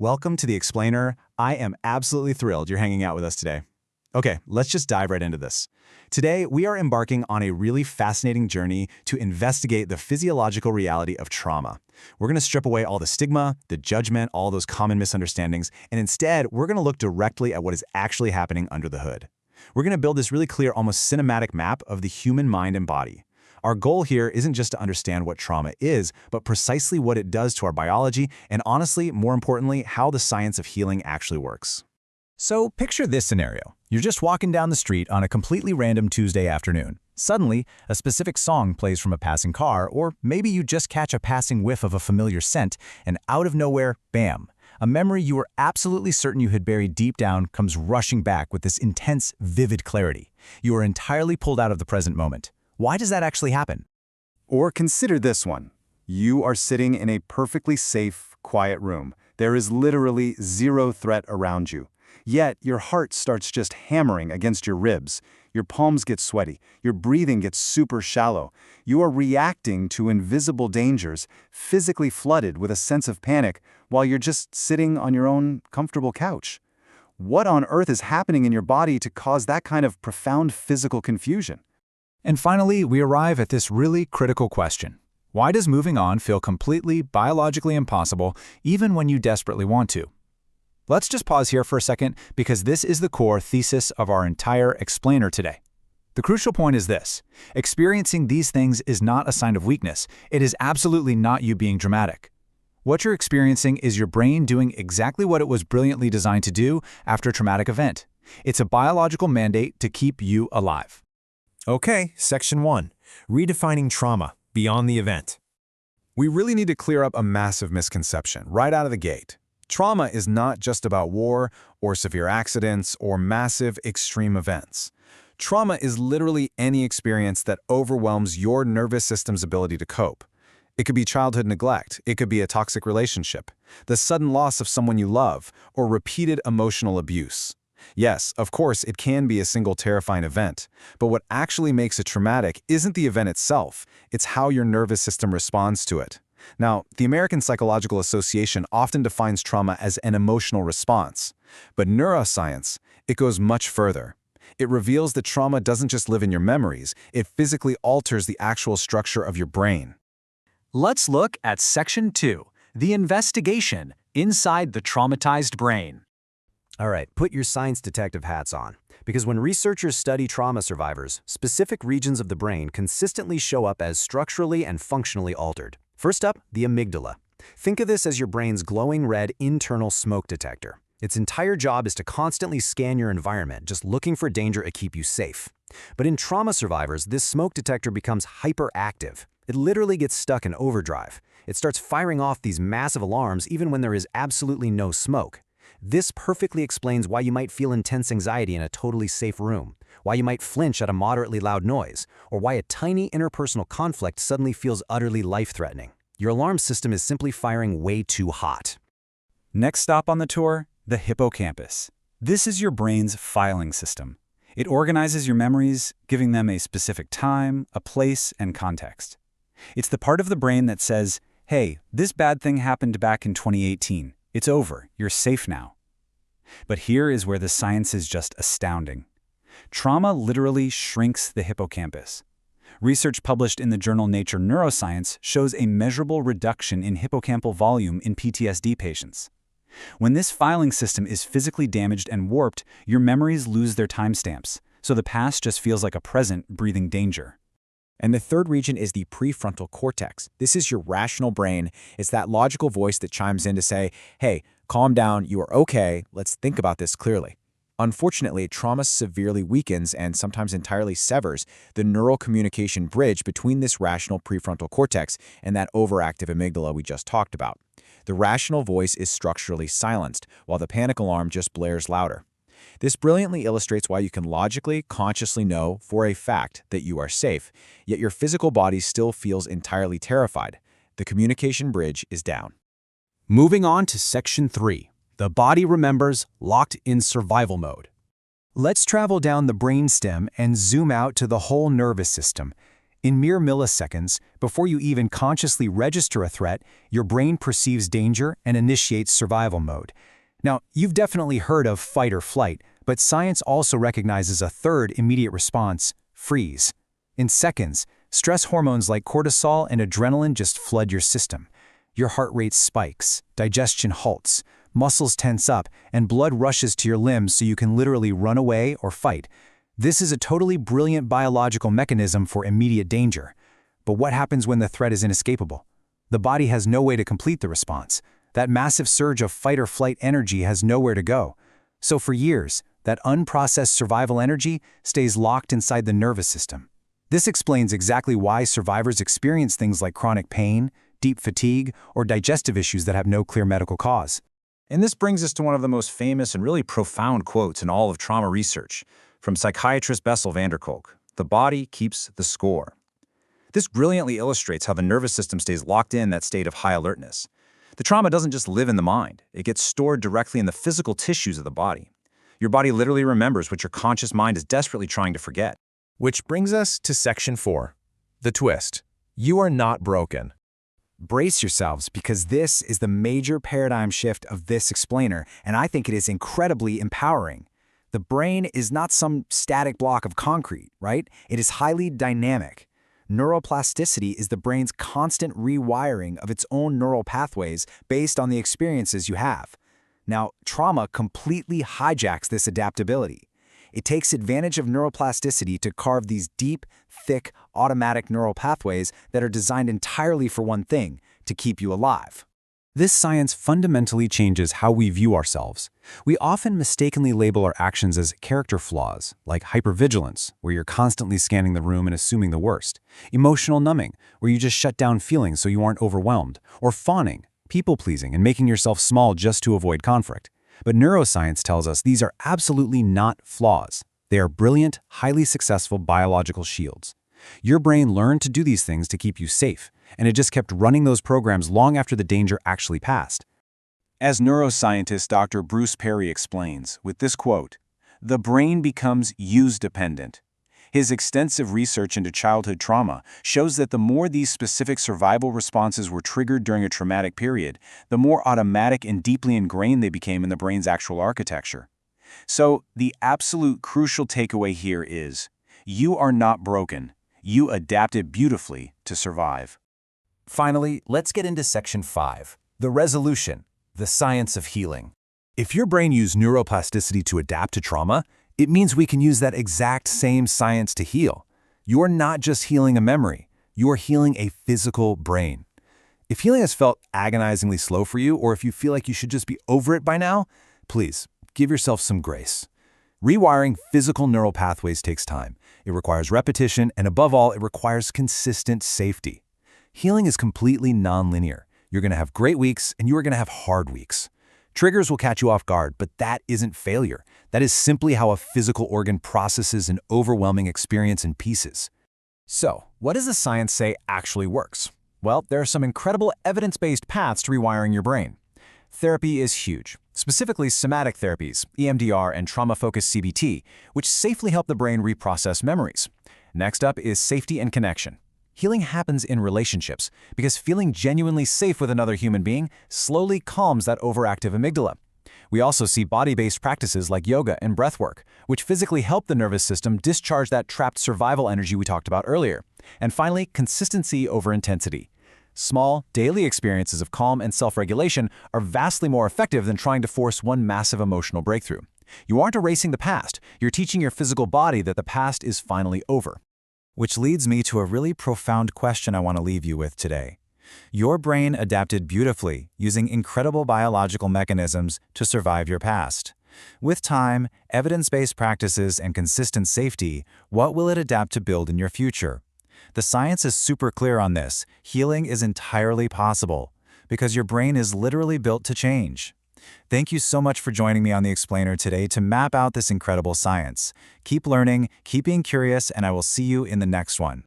Welcome to The Explainer. I am absolutely thrilled you're hanging out with us today. Okay, let's just dive right into this. Today, we are embarking on a really fascinating journey to investigate the physiological reality of trauma. We're going to strip away all the stigma, the judgment, all those common misunderstandings, and instead, we're going to look directly at what is actually happening under the hood. We're going to build this really clear, almost cinematic map of the human mind and body. Our goal here isn't just to understand what trauma is, but precisely what it does to our biology, and honestly, more importantly, how the science of healing actually works. So picture this scenario. You're just walking down the street on a completely random Tuesday afternoon. Suddenly, a specific song plays from a passing car, or maybe you just catch a passing whiff of a familiar scent, and out of nowhere, bam! A memory you were absolutely certain you had buried deep down comes rushing back with this intense, vivid clarity. You are entirely pulled out of the present moment. Why does that actually happen? Or consider this one. You are sitting in a perfectly safe, quiet room. There is literally zero threat around you. Yet, your heart starts just hammering against your ribs. Your palms get sweaty. Your breathing gets super shallow. You are reacting to invisible dangers, physically flooded with a sense of panic, while you're just sitting on your own comfortable couch. What on earth is happening in your body to cause that kind of profound physical confusion? And finally, we arrive at this really critical question. Why does moving on feel completely biologically impossible, even when you desperately want to? Let's just pause here for a second, because this is the core thesis of our entire explainer today. The crucial point is this: experiencing these things is not a sign of weakness. It is absolutely not you being dramatic. What you're experiencing is your brain doing exactly what it was brilliantly designed to do after a traumatic event. It's a biological mandate to keep you alive. Okay, Section 1. Redefining trauma beyond the event. We really need to clear up a massive misconception right out of the gate. Trauma is not just about war or severe accidents or massive extreme events. Trauma is literally any experience that overwhelms your nervous system's ability to cope. It could be childhood neglect, it could be a toxic relationship, the sudden loss of someone you love, or repeated emotional abuse. Yes, of course, it can be a single terrifying event, but what actually makes it traumatic isn't the event itself, it's how your nervous system responds to it. Now, the American Psychological Association often defines trauma as an emotional response, but neuroscience, it goes much further. It reveals that trauma doesn't just live in your memories, it physically alters the actual structure of your brain. Let's look at Section 2, the investigation inside the traumatized brain. All right, put your science detective hats on, because when researchers study trauma survivors, specific regions of the brain consistently show up as structurally and functionally altered. First up, the amygdala. Think of this as your brain's glowing red internal smoke detector. Its entire job is to constantly scan your environment, just looking for danger to keep you safe. But in trauma survivors, this smoke detector becomes hyperactive. It literally gets stuck in overdrive. It starts firing off these massive alarms even when there is absolutely no smoke. This perfectly explains why you might feel intense anxiety in a totally safe room, why you might flinch at a moderately loud noise, or why a tiny interpersonal conflict suddenly feels utterly life-threatening. Your alarm system is simply firing way too hot. Next stop on the tour, the hippocampus. This is your brain's filing system. It organizes your memories, giving them a specific time, a place, and context. It's the part of the brain that says, hey, this bad thing happened back in 2018. It's over. You're safe now. But here is where the science is just astounding. Trauma literally shrinks the hippocampus. Research published in the journal Nature Neuroscience shows a measurable reduction in hippocampal volume in PTSD patients. When this filing system is physically damaged and warped, your memories lose their timestamps, so the past just feels like a present breathing danger. And the third region is the prefrontal cortex. This is your rational brain. It's that logical voice that chimes in to say, hey, calm down, you are okay, let's think about this clearly. Unfortunately, trauma severely weakens and sometimes entirely severs the neural communication bridge between this rational prefrontal cortex and that overactive amygdala we just talked about. The rational voice is structurally silenced, while the panic alarm just blares louder. This brilliantly illustrates why you can logically, consciously know for a fact that you are safe, yet your physical body still feels entirely terrified. The communication bridge is down. Moving on to Section 3, the body remembers, locked in survival mode. Let's travel down the brainstem and zoom out to the whole nervous system. In mere milliseconds, before you even consciously register a threat, your brain perceives danger and initiates survival mode. Now, you've definitely heard of fight or flight, but science also recognizes a third immediate response: freeze. In seconds, stress hormones like cortisol and adrenaline just flood your system. Your heart rate spikes, digestion halts, muscles tense up, and blood rushes to your limbs so you can literally run away or fight. This is a totally brilliant biological mechanism for immediate danger. But what happens when the threat is inescapable? The body has no way to complete the response. That massive surge of fight or flight energy has nowhere to go. So for years, that unprocessed survival energy stays locked inside the nervous system. This explains exactly why survivors experience things like chronic pain, deep fatigue, or digestive issues that have no clear medical cause. And this brings us to one of the most famous and really profound quotes in all of trauma research, from psychiatrist Bessel van der Kolk: "The body keeps the score." This brilliantly illustrates how the nervous system stays locked in that state of high alertness. The trauma doesn't just live in the mind, it gets stored directly in the physical tissues of the body. Your body literally remembers what your conscious mind is desperately trying to forget. Which brings us to Section 4, the twist. You are not broken. Brace yourselves, because this is the major paradigm shift of this explainer, and I think it is incredibly empowering. The brain is not some static block of concrete, right? It is highly dynamic. Neuroplasticity is the brain's constant rewiring of its own neural pathways based on the experiences you have. Now, trauma completely hijacks this adaptability. It takes advantage of neuroplasticity to carve these deep, thick, automatic neural pathways that are designed entirely for one thing: to keep you alive. This science fundamentally changes how we view ourselves. We often mistakenly label our actions as character flaws, like hypervigilance, where you're constantly scanning the room and assuming the worst; emotional numbing, where you just shut down feelings so you aren't overwhelmed; or fawning, people-pleasing, and making yourself small just to avoid conflict. But neuroscience tells us these are absolutely not flaws. They are brilliant, highly successful biological shields. Your brain learned to do these things to keep you safe, and it just kept running those programs long after the danger actually passed. As neuroscientist Dr. Bruce Perry explains, with this quote, "The brain becomes use-dependent." His extensive research into childhood trauma shows that the more these specific survival responses were triggered during a traumatic period, the more automatic and deeply ingrained they became in the brain's actual architecture. So, the absolute crucial takeaway here is, you are not broken. You adapted beautifully to survive. Finally, let's get into Section 5, the resolution, the science of healing. If your brain used neuroplasticity to adapt to trauma, it means we can use that exact same science to heal. You're not just healing a memory, you're healing a physical brain. If healing has felt agonizingly slow for you, or if you feel like you should just be over it by now, please give yourself some grace. Rewiring physical neural pathways takes time. It requires repetition, and above all, it requires consistent safety. Healing is completely non-linear. You're going to have great weeks, and you are going to have hard weeks. Triggers will catch you off guard, but that isn't failure. That is simply how a physical organ processes an overwhelming experience in pieces. So, what does the science say actually works? Well, there are some incredible evidence-based paths to rewiring your brain. Therapy is huge, specifically somatic therapies, EMDR and trauma-focused CBT, which safely help the brain reprocess memories. Next up is safety and connection. Healing happens in relationships because feeling genuinely safe with another human being slowly calms that overactive amygdala. We also see body-based practices like yoga and breathwork, which physically help the nervous system discharge that trapped survival energy we talked about earlier. And finally, consistency over intensity. Small, daily experiences of calm and self-regulation are vastly more effective than trying to force one massive emotional breakthrough. You aren't erasing the past, you're teaching your physical body that the past is finally over. Which leads me to a really profound question I want to leave you with today. Your brain adapted beautifully, using incredible biological mechanisms to survive your past. With time, evidence-based practices, and consistent safety, what will it adapt to build in your future? The science is super clear on this. Healing is entirely possible, because your brain is literally built to change. Thank you so much for joining me on The Explainer today to map out this incredible science. Keep learning, keep being curious, and I will see you in the next one.